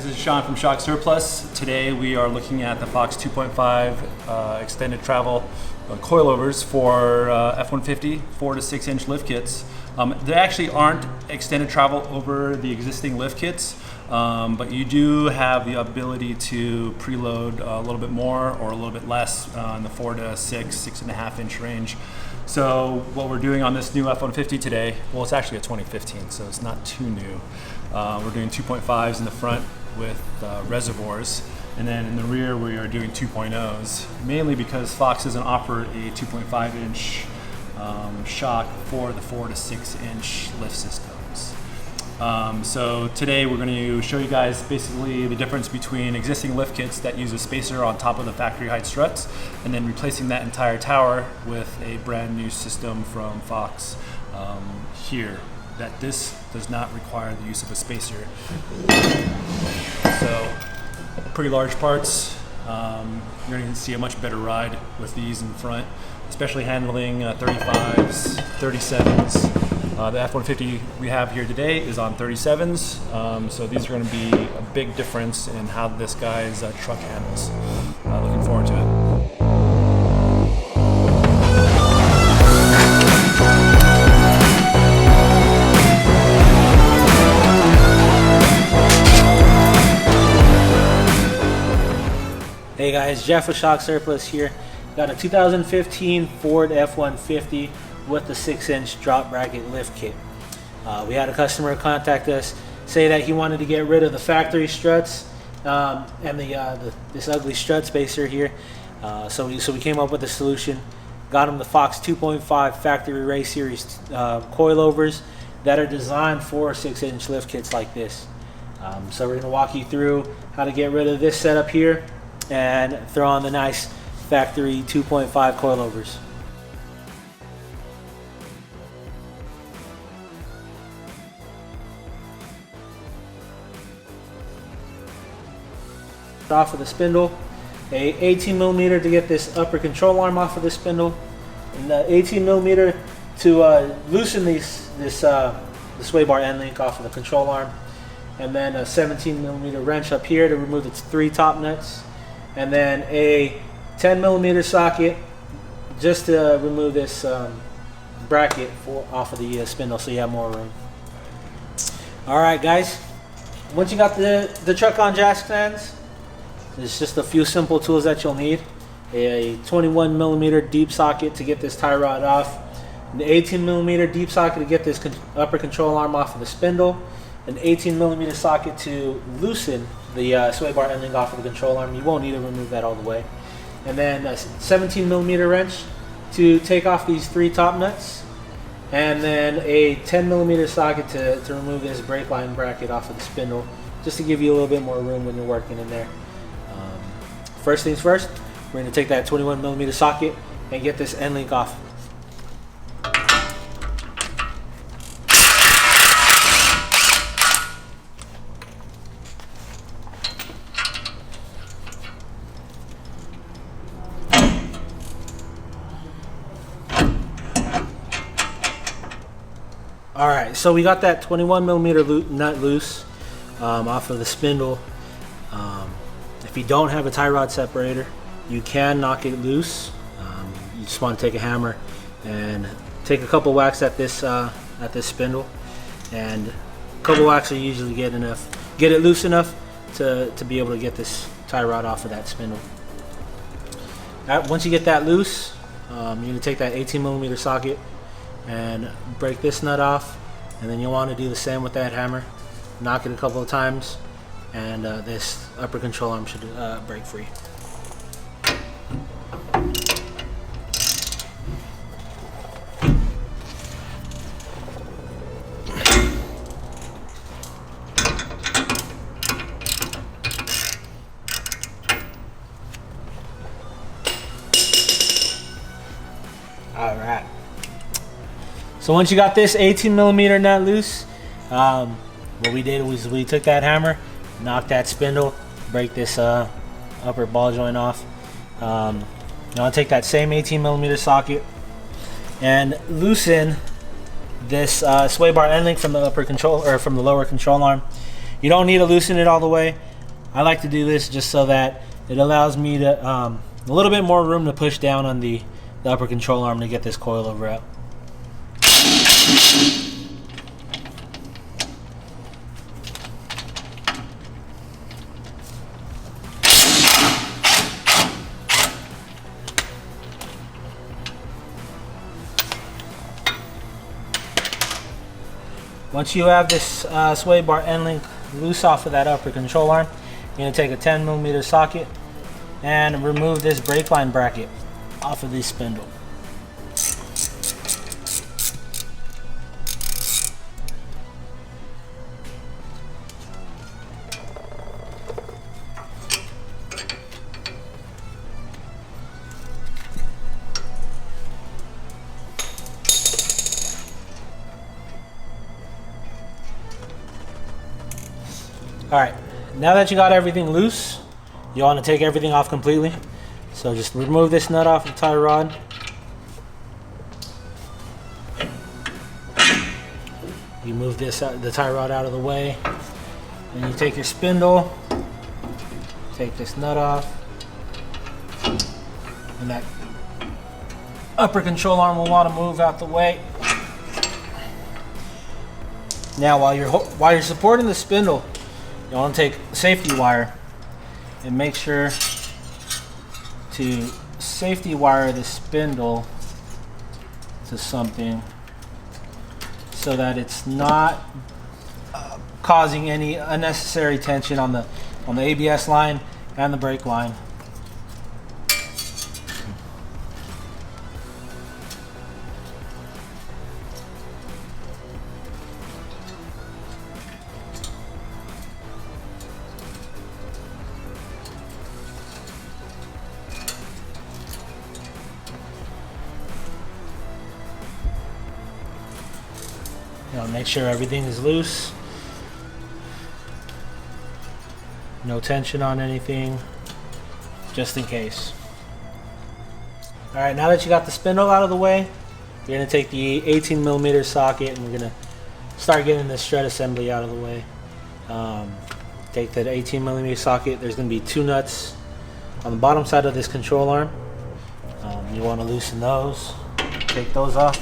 This is Sean from Shock Surplus. Today we are looking at the Fox 2.5 extended travel coilovers for F-150 4 to 6 inch lift kits. They actually aren't extended travel over the existing lift kits, but you do have the ability to preload a little bit more or a little bit less in the 4 to 6.5 inch range. So what we're doing on this new F-150 today, well, it's actually a 2015, so it's not too new. We're doing 2.5s in the front with reservoirs, and then in the rear we are doing 2.0s, mainly because Fox doesn't offer a 2.5 inch shock for the 4 to 6 inch lift systems. So today we're going to show you guys basically the difference between existing lift kits that use a spacer on top of the factory height struts and then replacing that entire tower with a brand new system from Fox here, that this does not require the use of a spacer. So pretty large parts. You're going to see a much better ride with these in front, especially handling 35s, 37s. The F-150 we have here today is on 37s, so these are going to be a big difference in how this guy's truck handles. Looking forward to it. Hey guys, Jeff with Shock Surplus here. Got a 2015 Ford F-150 with the 6-inch drop bracket lift kit. We had a customer contact us, say that he wanted to get rid of the factory struts and this ugly strut spacer here. So we came up with a solution. Got him the Fox 2.5 Factory Series Coilovers that are designed for 6-inch lift kits like this. So we're going to walk you through how to get rid of this setup here and throw on the nice Factory 2.5 coilovers. Off of the spindle, a 18mm to get this upper control arm off of the spindle, and the 18mm to loosen the sway bar end link off of the control arm, and then a 17mm wrench up here to remove the 3 top nuts, and then a 10mm socket just to remove this bracket off of the spindle so you have more room. Alright guys, once you got the truck on jack stands, there's just a few simple tools that you'll need. A 21mm deep socket to get this tie rod off, an 18mm deep socket to get this upper control arm off of the spindle, an 18mm socket to loosen the sway bar end link off of the control arm. You won't need to remove that all the way. And then a 17mm wrench to take off these 3 top nuts, and then a 10mm socket to remove this brake line bracket off of the spindle, just to give you a little bit more room when you're working in there. First things first, we're going to take that 21mm socket and get this end link off. Alright, so we got that 21mm nut loose off of the spindle. If you don't have a tie rod separator, you can knock it loose. You just want to take a hammer and take a couple whacks at this spindle, and a couple whacks will usually get it loose enough to be able to get this tie rod off of that spindle. Once you get that loose, you're going to take that 18mm socket and break this nut off, and then you'll want to do the same with that hammer. Knock it a couple of times, and this upper control arm should break free. Alright. So once you got this 18mm nut loose, what we did was we took that hammer, knocked that spindle, break this upper ball joint off. Now I'll take that same 18mm socket and loosen this sway bar end link from the upper control, or from the lower control arm. You don't need to loosen it all the way. I like to do this just so that it allows me to a little bit more room to push down on the upper control arm to get this coilover out. Once you have this sway bar end link loose off of that upper control arm, you're going to take a 10mm socket and remove this brake line bracket off of this spindle. Alright, now that you got everything loose, you want to take everything off completely. So just remove this nut off the tie rod. You move this the tie rod out of the way. Then you take your spindle, take this nut off, and that upper control arm will want to move out the way. Now while you're supporting the spindle, you want to take safety wire and make sure to safety wire the spindle to something so that it's not causing any unnecessary tension on the ABS line and the brake line. Make sure everything is loose. No tension on anything, just in case. Alright, now that you got the spindle out of the way, you're going to take the 18mm socket and we're going to start getting the strut assembly out of the way. Take that 18mm socket. There's going to be 2 nuts on the bottom side of this control arm. You want to loosen those. Take those off.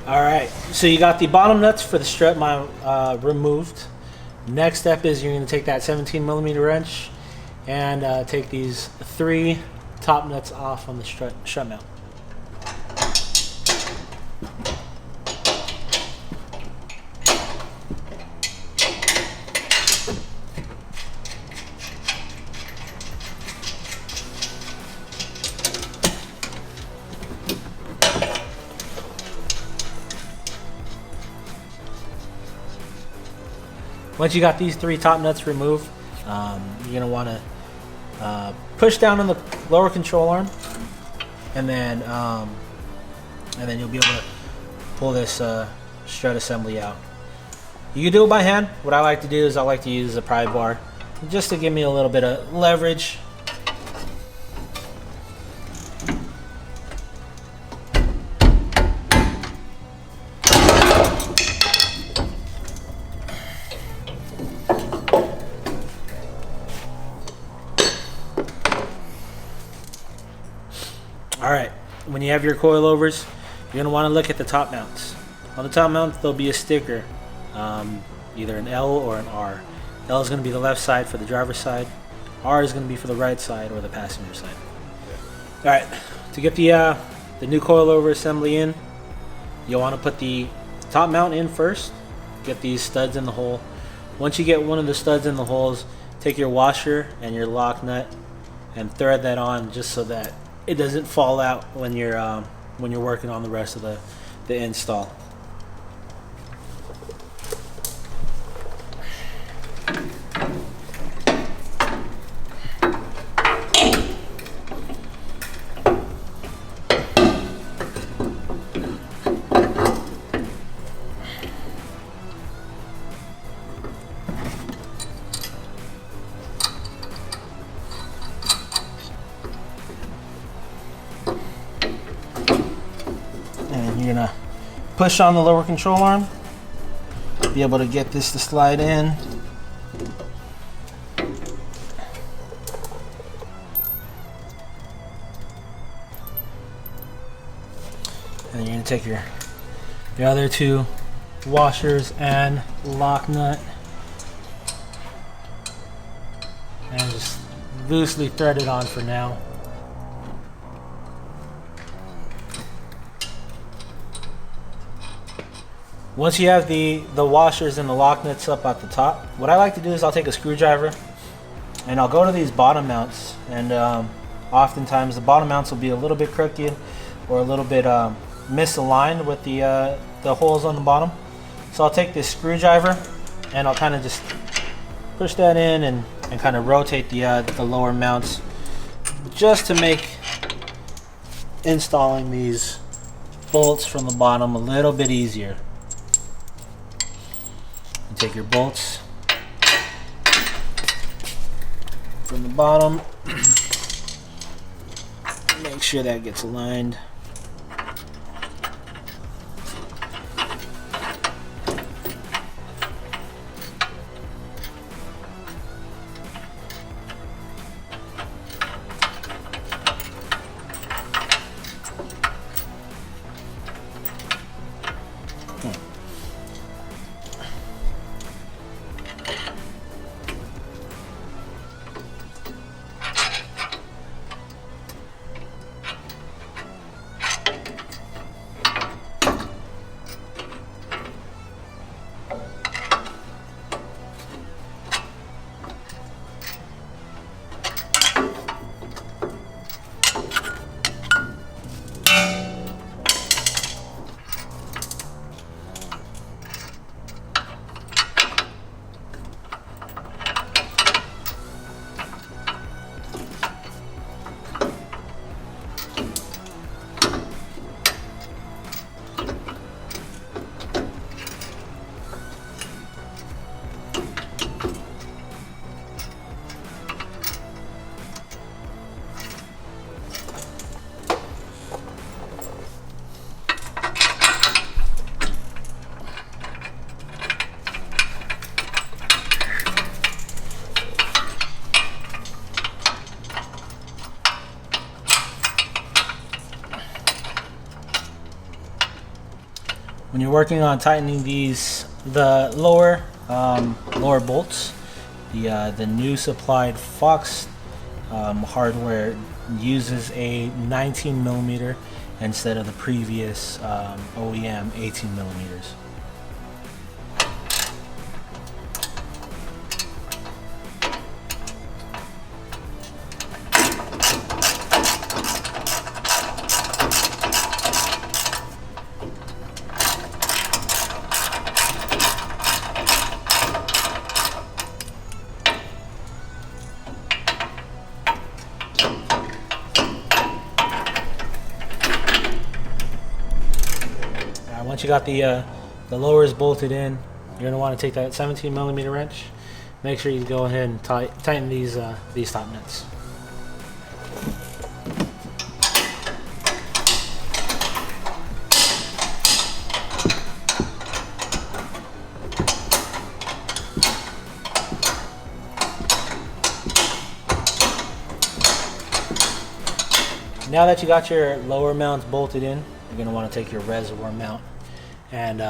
Alright, so you got the bottom nuts for the strut mount removed. Next step is you're going to take that 17mm wrench and take these 3 top nuts off on the strut mount. Once you got these 3 top nuts removed, you're going to want to push down on the lower control arm, and then you'll be able to pull this strut assembly out. You can do it by hand. What I like to do is I like to use a pry bar just to give me a little bit of leverage. Alright, when you have your coilovers, you're going to want to look at the top mounts. On the top mount, there'll be a sticker, either an L or an R. L is going to be the left side for the driver's side. R is going to be for the right side or the passenger side. Alright, to get the new coilover assembly in, you'll want to put the top mount in first. Get these studs in the hole. Once you get one of the studs in the holes, take your washer and your lock nut and thread that on just so that it doesn't fall out when you're working on the rest of the install. you're gonna push on the lower control arm, be able to get this to slide in. And then you're gonna take your other two washers and lock nut and just loosely thread it on for now. Once you have the washers and the lock nuts up at the top, what I like to do is I'll take a screwdriver and I'll go to these bottom mounts, and oftentimes the bottom mounts will be a little bit crooked or a little bit misaligned with the holes on the bottom. So I'll take this screwdriver and I'll kind of just push that in and kind of rotate the lower mounts just to make installing these bolts from the bottom a little bit easier. You take your bolts from the bottom, make sure that gets aligned. When you're working on tightening the lower bolts, the new supplied Fox hardware uses a 19 millimeter instead of the previous OEM 18 millimeters. Once you got the lowers bolted in, you're going to want to take that 17 millimeter wrench. Make sure you go ahead and tighten these top nuts. Now that you got your lower mounts bolted in, you're going to want to take your reservoir mount. And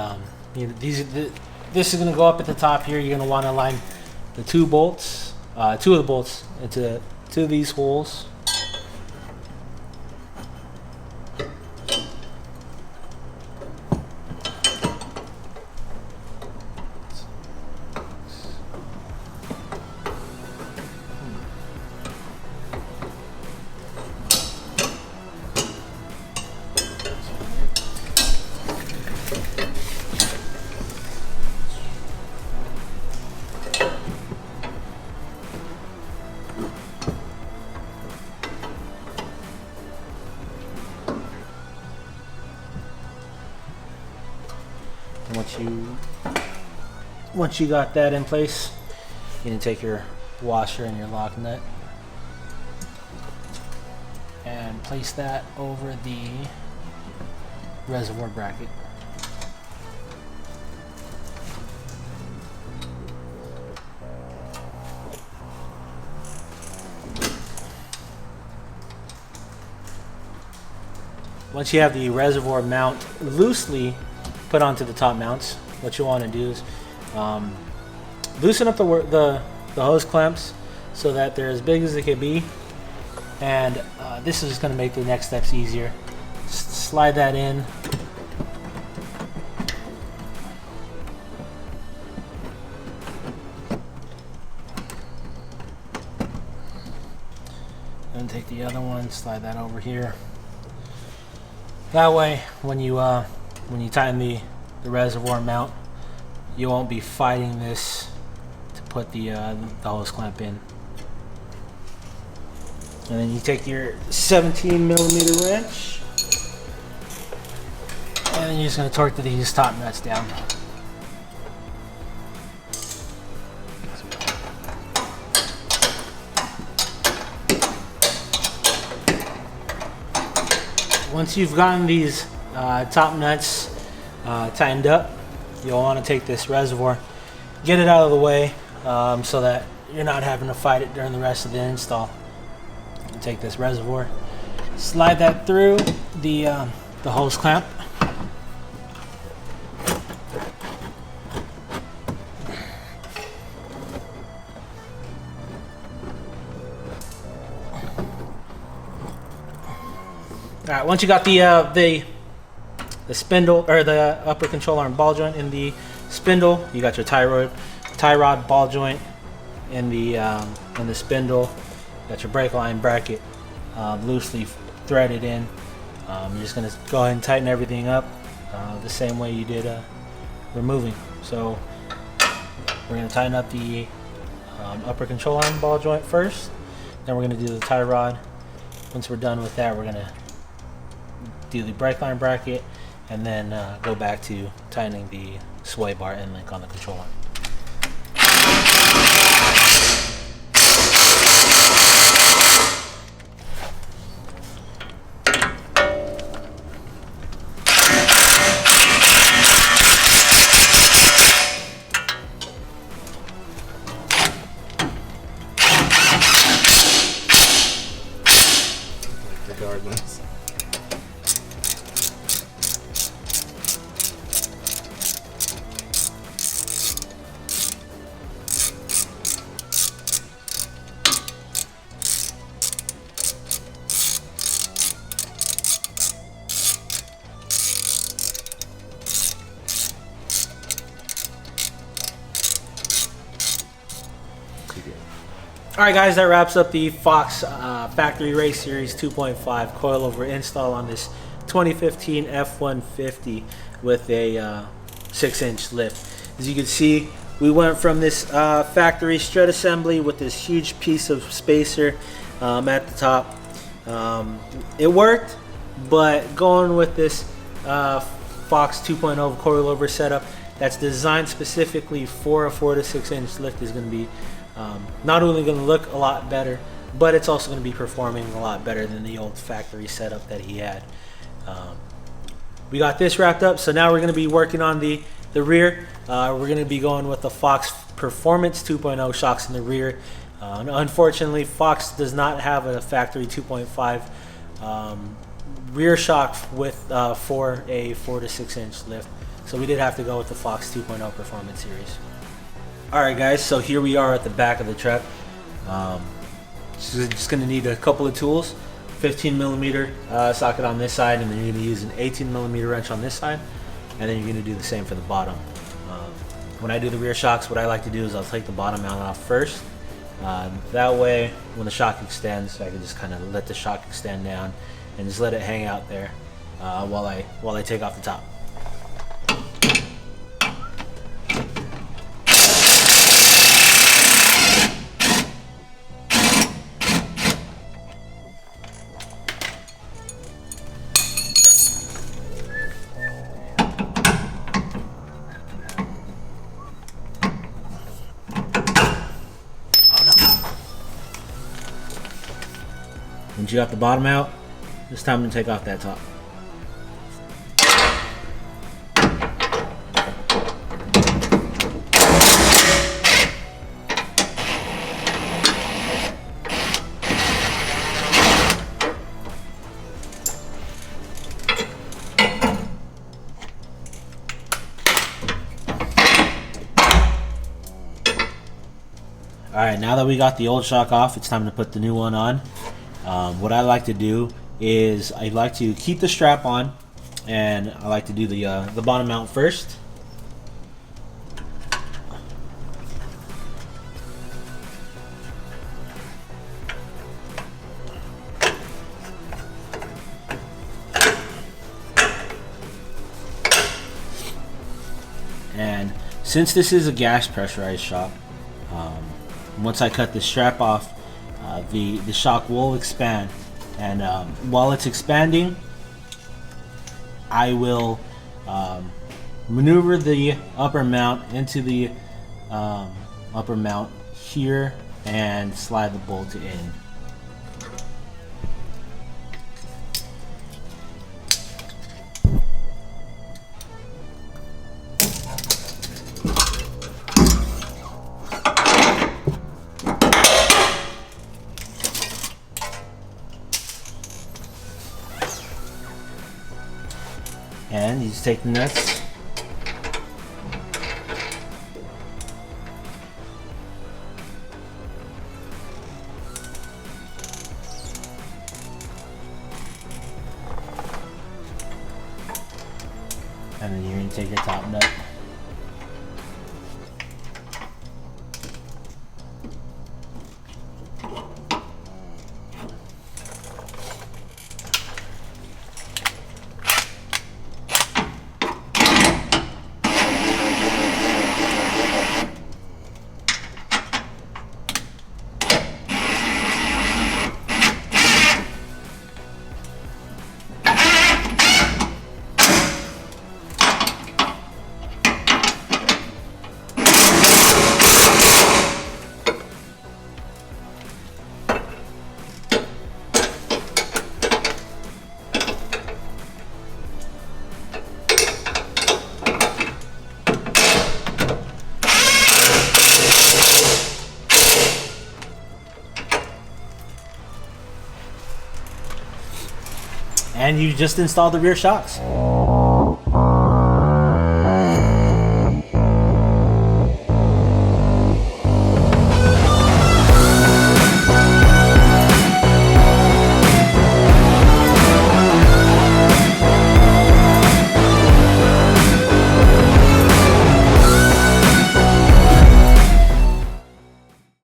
this is going to go up at the top here. You're going to want to align the two of the bolts into these holes. Once you got that in place, you can take your washer and your lock nut and place that over the reservoir bracket. Once you have the reservoir mount loosely put onto the top mounts, what you want to do is loosen up the hose clamps so that they're as big as they can be, and this is going to make the next steps easier. Just slide that in. And take the other one, slide that over here. That way, when you tighten the reservoir mount, you won't be fighting this to put the hose clamp in. And then you take your 17mm wrench, and then you're just going to torque these top nuts down. Once you've gotten these top nuts tightened up, you'll want to take this reservoir, get it out of the way so that you're not having to fight it during the rest of the install. You take this reservoir, slide that through the hose clamp. All right, once you got the spindle or the upper control arm ball joint in the spindle, you got your tie rod ball joint in the spindle, you got your brake line bracket loosely threaded in. You're just gonna go ahead and tighten everything up the same way you did removing. So we're gonna tighten up the upper control arm ball joint first, then we're gonna do the tie rod. Once we're done with that, we're gonna do the brake line bracket, and then go back to tightening the sway bar end link on the control arm. Regardless. Alright guys, that wraps up the Fox Factory Race Series 2.5 coilover install on this 2015 F-150 with a 6-inch lift. As you can see, we went from this factory strut assembly with this huge piece of spacer at the top. It worked, but going with this Fox 2.0 coilover setup that's designed specifically for a 4 to 6 inch lift is going to be not only going to look a lot better, but it's also going to be performing a lot better than the old factory setup that he had. We got this wrapped up, so now we're going to be working on the rear. We're going to be going with the Fox Performance 2.0 shocks in the rear. Unfortunately, Fox does not have a factory 2.5 rear shock with for a 4 to 6 inch lift, so we did have to go with the Fox 2.0 Performance Series. Alright guys, so here we are at the back of the truck. Just going to need a couple of tools. 15mm socket on this side, and then you're going to use an 18mm wrench on this side, and then you're going to do the same for the bottom. When I do the rear shocks, what I like to do is I'll take the bottom mount off first. That way, when the shock extends, I can just kind of let the shock extend down and just let it hang out there while I take off the top. Once you got the bottom out, it's time to take off that top. Alright, now that we got the old shock off, it's time to put the new one on. What I like to do is I like to keep the strap on, and I like to do the bottom mount first. And since this is a gas pressurized shock, once I cut the strap off, the shock will expand, and while it's expanding, I will maneuver the upper mount into the upper mount here and slide the bolt in. And you just take the nuts, and then you're going to take your top nut. And you just installed the rear shocks.